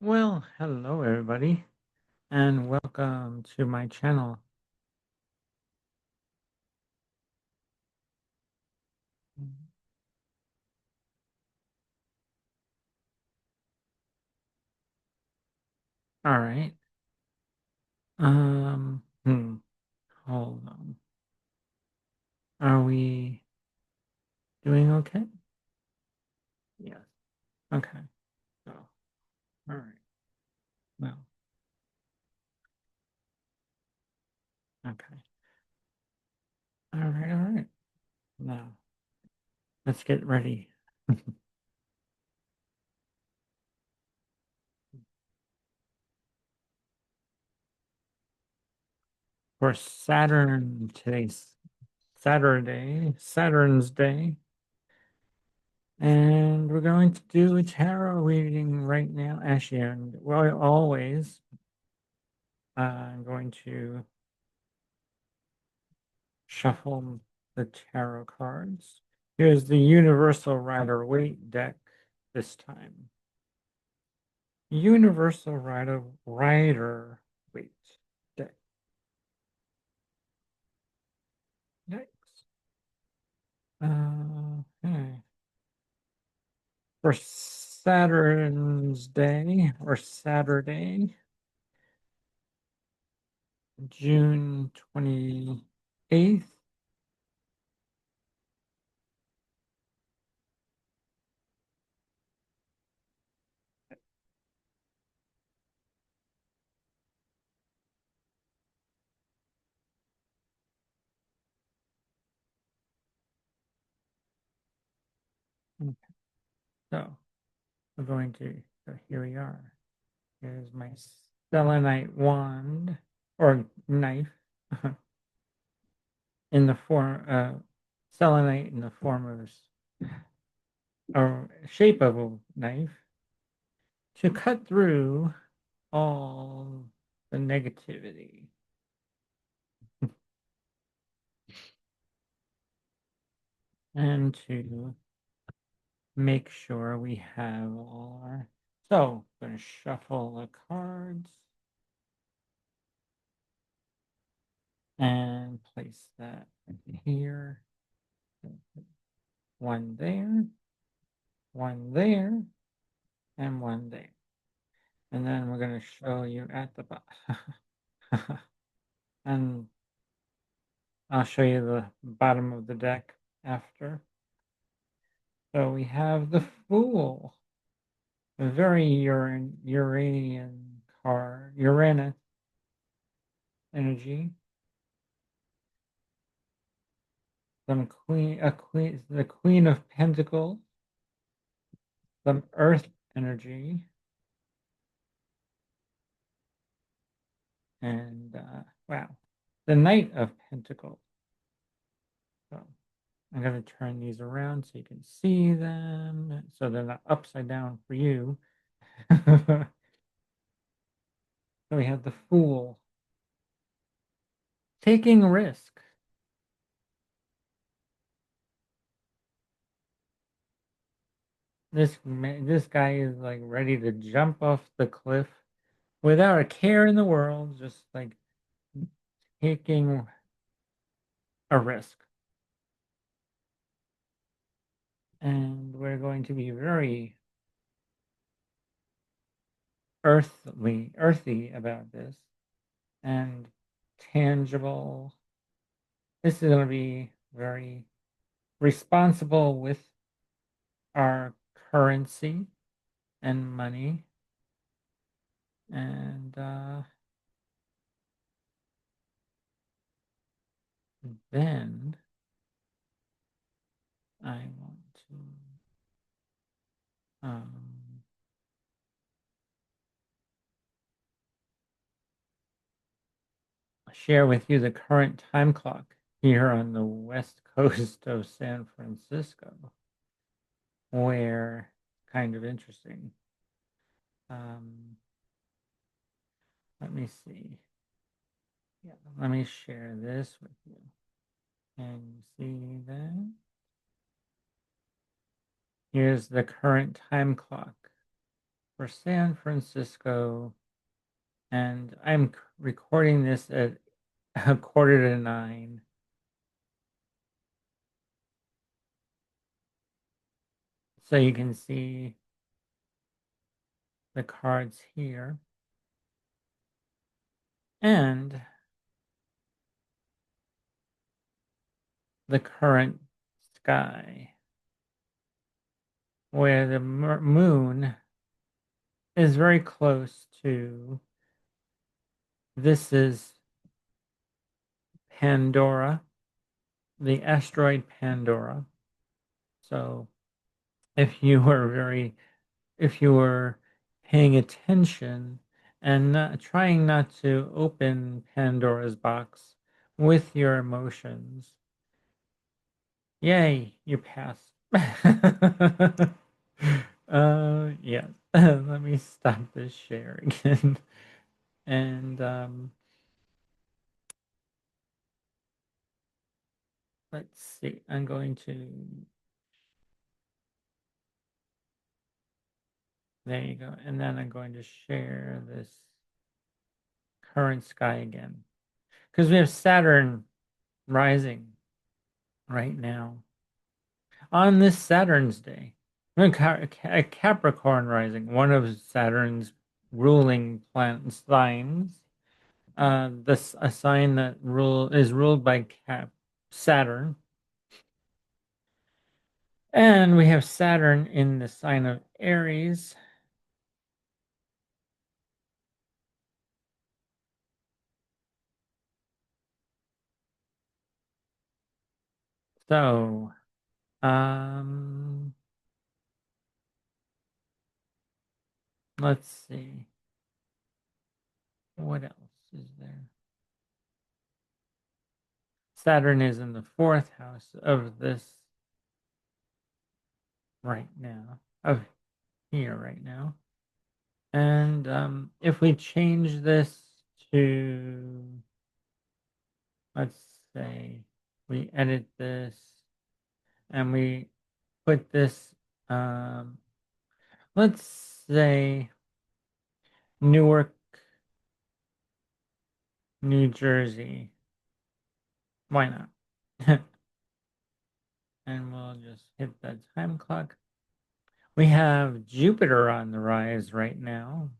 Well, hello everybody, and welcome to my channel. All right. Um, hmm, hold on. Are we doing okay? Yes. Okay. So, all right. Well, okay. All right. All right. Now, let's get ready for Saturn today's Saturn's day. And we're going to do a tarot reading right now. Actually, and well, always, I'm going to shuffle the tarot cards. Here's the Universal Rider Waite deck this time. Universal Rider Waite deck. Next. Okay. For Saturn's Day or Saturday, June 28th. So we're going to, so here we are. Here's my selenite wand or knife in the form selenite in the form of a shape of a knife to cut through all the negativity and to make sure we have all our. So I'm going to shuffle the cards and place that here. One there, one there, and one there. And then we're going to show you at the bottom. And I'll show you the bottom of the deck after. So we have the Fool, a very Uranian card, Uranus energy. The Queen of Pentacles, some Earth energy, and wow, the Knight of Pentacles. So I'm going to turn these around so you can see them, so they're not upside down for you. So we have the Fool, taking risk. This guy is like ready to jump off the cliff without a care in the world, just like taking a risk. And we're going to be very earthy about this and tangible. This is going to be very responsible with our currency and money. And then I want to share with you the current time clock here on the west coast of San Francisco, where kind of interesting. Let me see. Yeah, let me share this with you. Can you see that? Here's the current time clock for San Francisco, and I'm recording this at a quarter to 9. So you can see the cards here. And the current sky, where the moon is very close to, this is Pandora, the asteroid Pandora. So if you were paying attention and trying not to open Pandora's box with your emotions, yay, you passed. Yeah. Let me stop this share again. And let's see. I'm going to, there you go. And then I'm going to share this current sky again. Because we have Saturn rising right now on this Saturn's day. Capricorn rising, one of Saturn's ruling planet signs. This a sign that is ruled by Saturn, and we have Saturn in the sign of Aries. So, let's see. What else is there? Saturn is in the fourth house of this right now, of here right now. And if we change this to, let's say, we edit this and we put this, let's say, Newark, New Jersey. Why not? And we'll just hit that time clock. We have Jupiter on the rise right now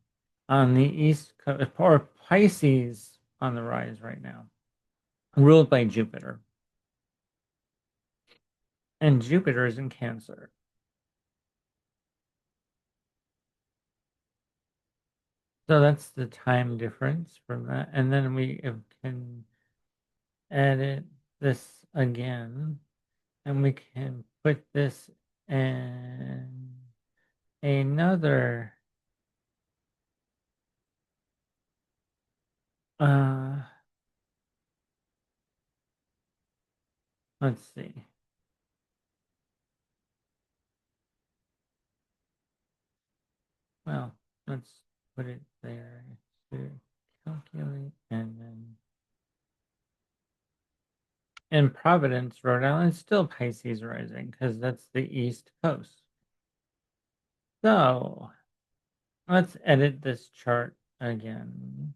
on the east coast, or Pisces on the rise right now, ruled by Jupiter. And Jupiter is in Cancer. So that's the time difference from that. And then we can edit this again, and we can put this in another let's see. Well, let's put it there to calculate, and then in Providence, Rhode Island, it's still Pisces rising because that's the East Coast. So let's edit this chart again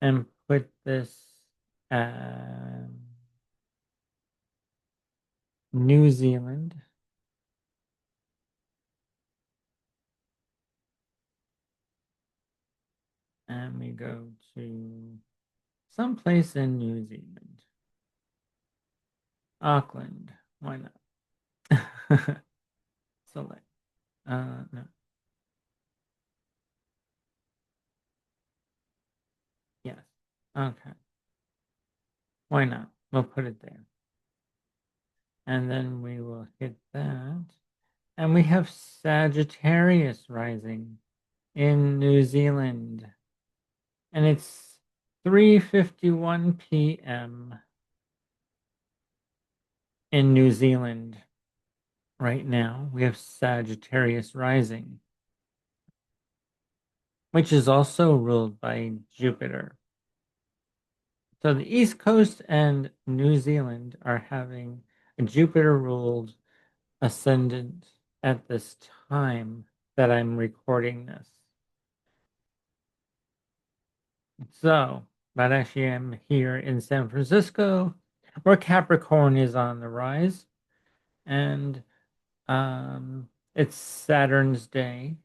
and put this at New Zealand. And we go to someplace in New Zealand. Auckland. Why not? Select. No. Yes. Okay. Why not? We'll put it there. And then we will hit that. And we have Sagittarius rising in New Zealand. And it's 3:51 p.m. in New Zealand right now. We have Sagittarius rising, which is also ruled by Jupiter. So the East Coast and New Zealand are having a Jupiter ruled ascendant at this time. that I'm recording this. So, but actually, I'm here in San Francisco, where Capricorn is on the rise, and it's Saturn's day.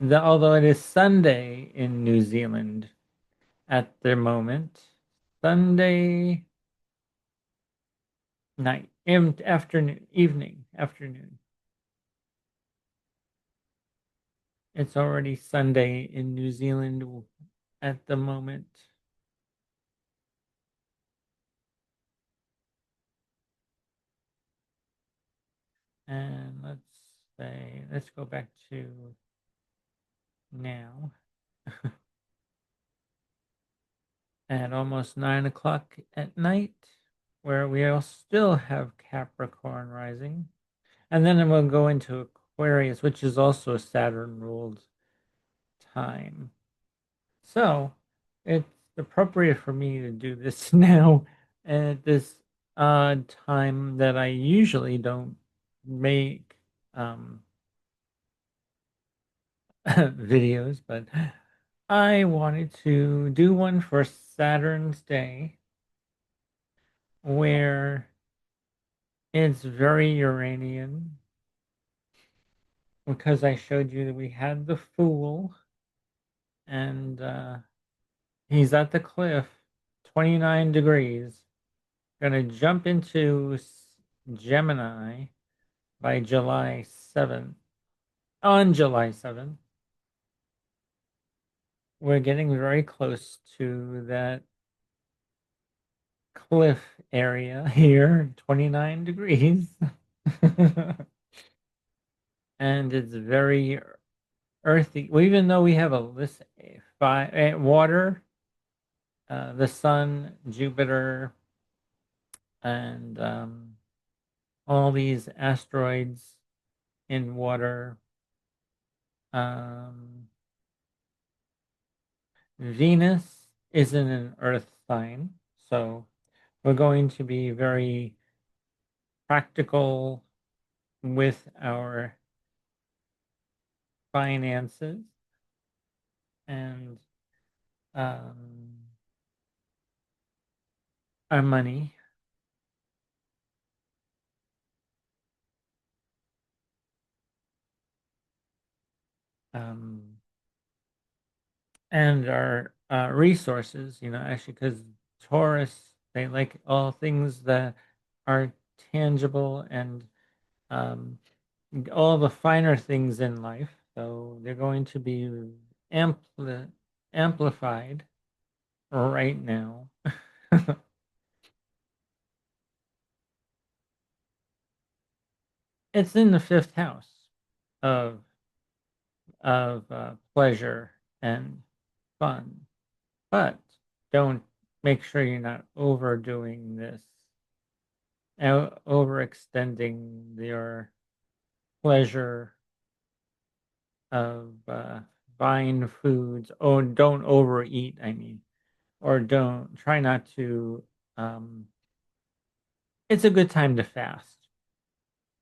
Although it is Sunday in New Zealand at the moment, Sunday night, afternoon, evening, afternoon. It's already Sunday in New Zealand at the moment. And let's go back to now at almost 9 o'clock at night, where we all still have Capricorn rising. And then we'll go into Aquarius, which is also a Saturn ruled time. So it's appropriate for me to do this now at this odd time that I usually don't make um, videos, but I wanted to do one for Saturn's Day where it's very Uranian because I showed you that we had the Fool and he's at the cliff, 29 degrees, gonna jump into Gemini by July 7th. On July 7th, we're getting very close to that cliff area here, 29 degrees. And it's very earthy. Well, even though we have water, the sun, Jupiter, and all these asteroids in water. Um, Venus isn't an Earth sign, so we're going to be very practical with our finances and um, our money. Um, and our resources, actually, because Taurus, they like all things that are tangible and um, all the finer things in life. So they're going to be amplified right now. It's in the fifth house of pleasure and fun, but don't make sure you're not overdoing this, overextending your pleasure of buying foods. Oh, don't overeat. I mean, or don't try not to. Um, it's a good time to fast.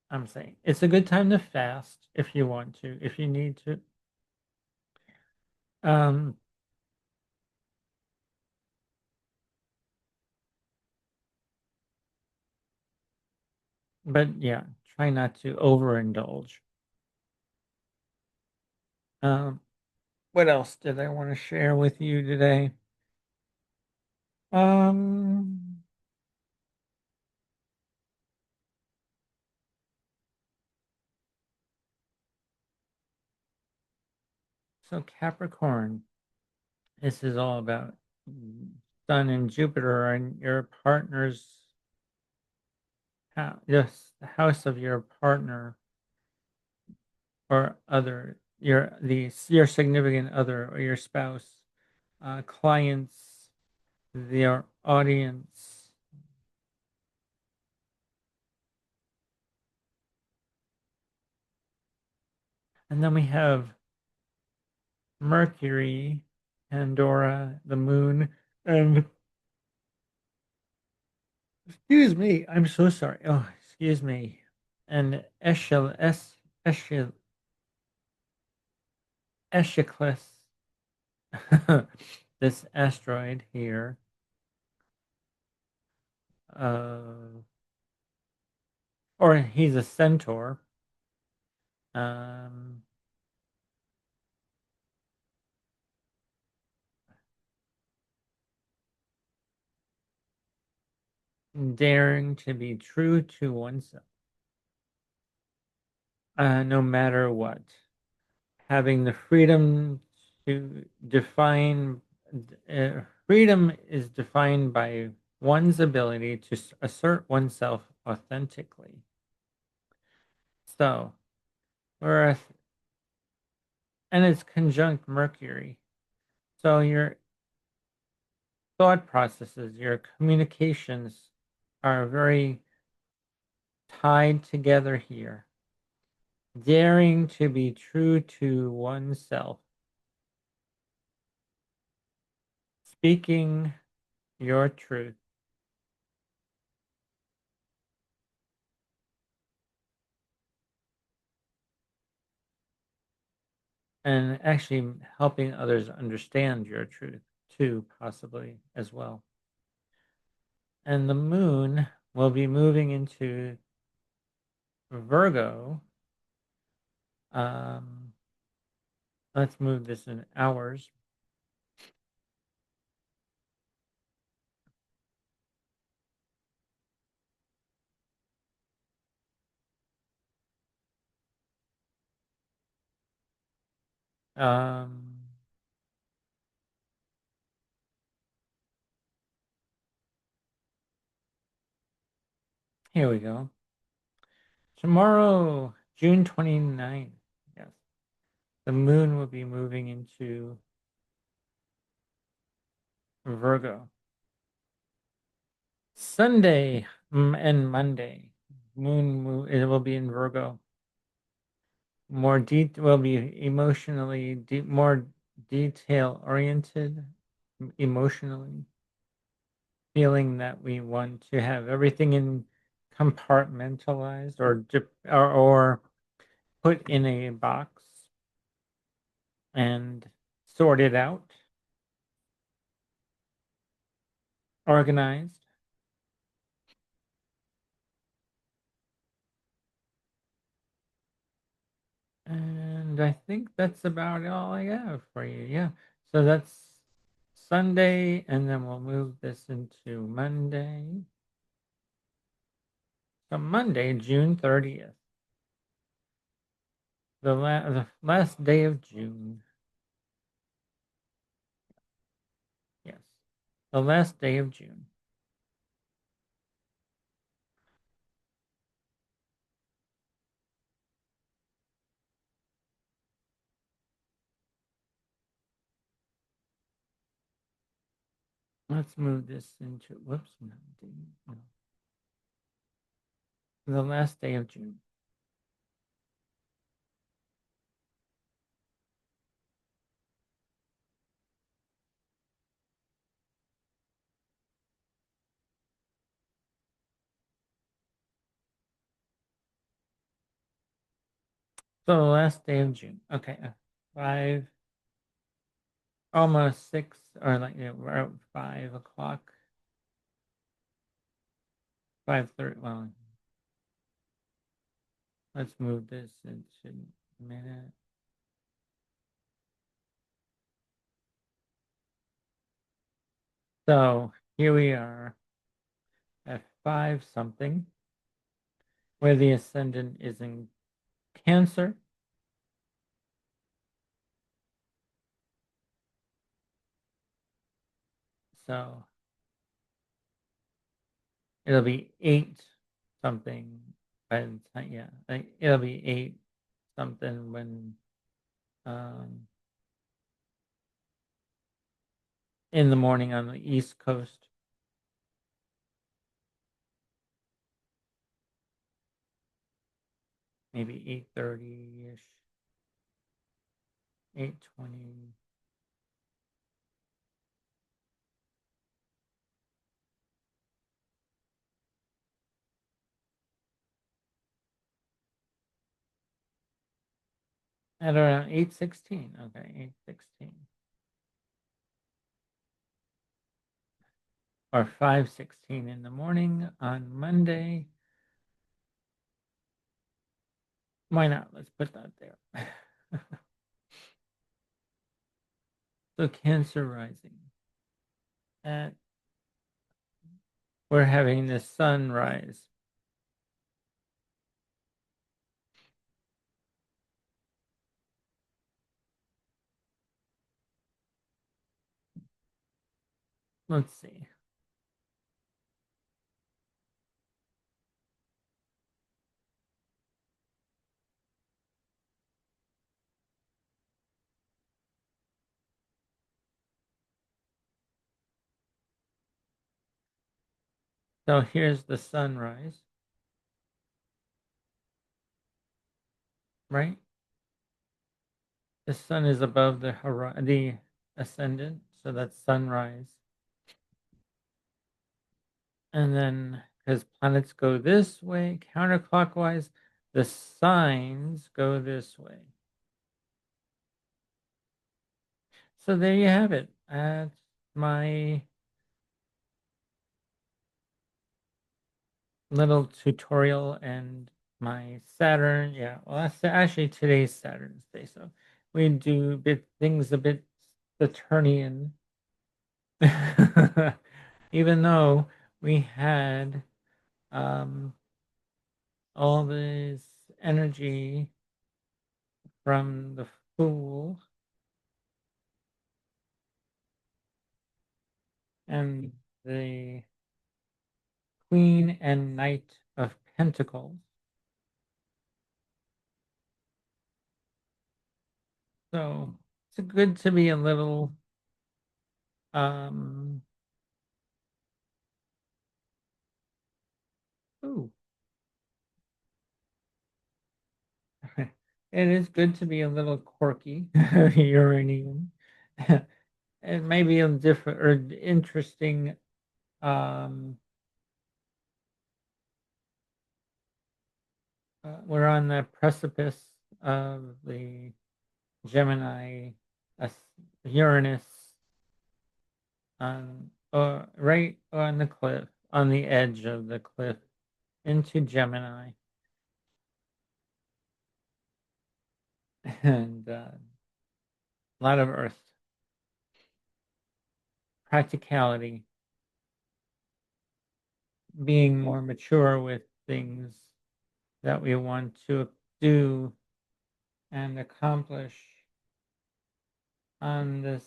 I'm saying it's a good time to fast if you want to, if you need to. Um, but yeah, try not to overindulge. Um, what else did I want to share with you today? Um, so Capricorn, this is all about Sun and Jupiter and your partner's house, yes, the house of your partner or other, your significant other or your spouse, clients, their audience. And then we have Mercury, Pandora, the moon, and excuse me, I'm so sorry. Oh, excuse me. And Eschy- Eschiclus, this asteroid here, uh, or he's a centaur. Um, Daring to be true to oneself, no matter what. Having the freedom to define, freedom is defined by one's ability to assert oneself authentically. So, whereas, and it's conjunct Mercury. So your thought processes, your communications are very tied together here. Daring to be true to oneself, speaking your truth, and actually helping others understand your truth too, possibly as well. And the moon will be moving into Virgo. Um, let's move this in hours. Um, Here we go. Tomorrow, June 29th. Yes. The moon will be moving into Virgo. Sunday and Monday, it will be in Virgo. More will be emotionally more detail oriented, emotionally, feeling that we want to have everything in compartmentalized or put in a box and sorted out, organized. And I think that's about all I have for you. Yeah. So that's Sunday, and then we'll move this into Monday. So Monday, June 30th, the last day of June. Yes. The last day of June. Let's move this into, whoops, no, no. The last day of June. So the last day of June. Okay. 5, almost 6, or like, we're at 5 o'clock. 5:30. Well, let's move this into a minute. So here we are at 5 something, where the ascendant is in Cancer. So it'll be 8 something by the time, yeah, like it'll be 8 something when um in the morning on the East Coast. Maybe 8:30 ish, 8:20. At around 8:16. Okay, 8:16. Or 5:16 in the morning on Monday. Why not? Let's put that there. So Cancer rising. At We're having the sunrise. Let's see. So here's the sunrise, right? The sun is above the ascendant, so that's sunrise. And then because planets go this way counterclockwise, the signs go this way. So there you have it. That's my little tutorial and my Saturn. Yeah, well, that's actually today's Saturn's day. So we do things a bit Saturnian, even though we had um, all this energy from the Fool and the Queen and Knight of Pentacles. So it's good to be a little um ooh. It is good to be a little quirky Uranian. It may be a different or interesting um we're on the precipice of the Gemini uh, Uranus on right on the cliff, on the edge of the cliff into Gemini, and a lot of Earth practicality, being more mature with things that we want to do and accomplish on this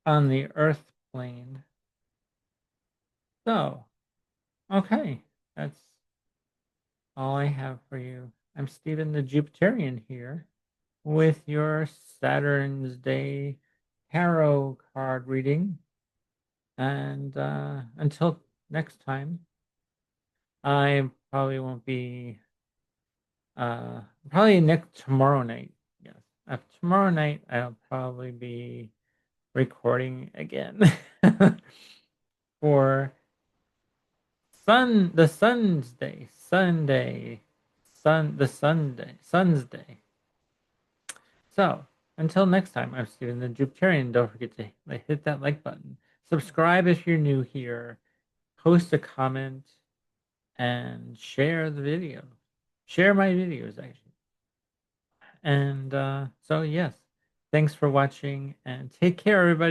on the Earth plane. So, okay, that's all I have for you. I'm Stephen the Jupiterian here with your Saturn's Day tarot card reading. And until next time, I probably won't be, probably next tomorrow night. Yes. Tomorrow night, I'll probably be recording again for the Sun's Day, Sun's Day. So, until next time, I'm Stephen the Jupiterian. Don't forget to hit that like button. Subscribe if you're new here. Post a comment and share the video. Share my videos, actually. And so, yes, thanks for watching and take care, everybody.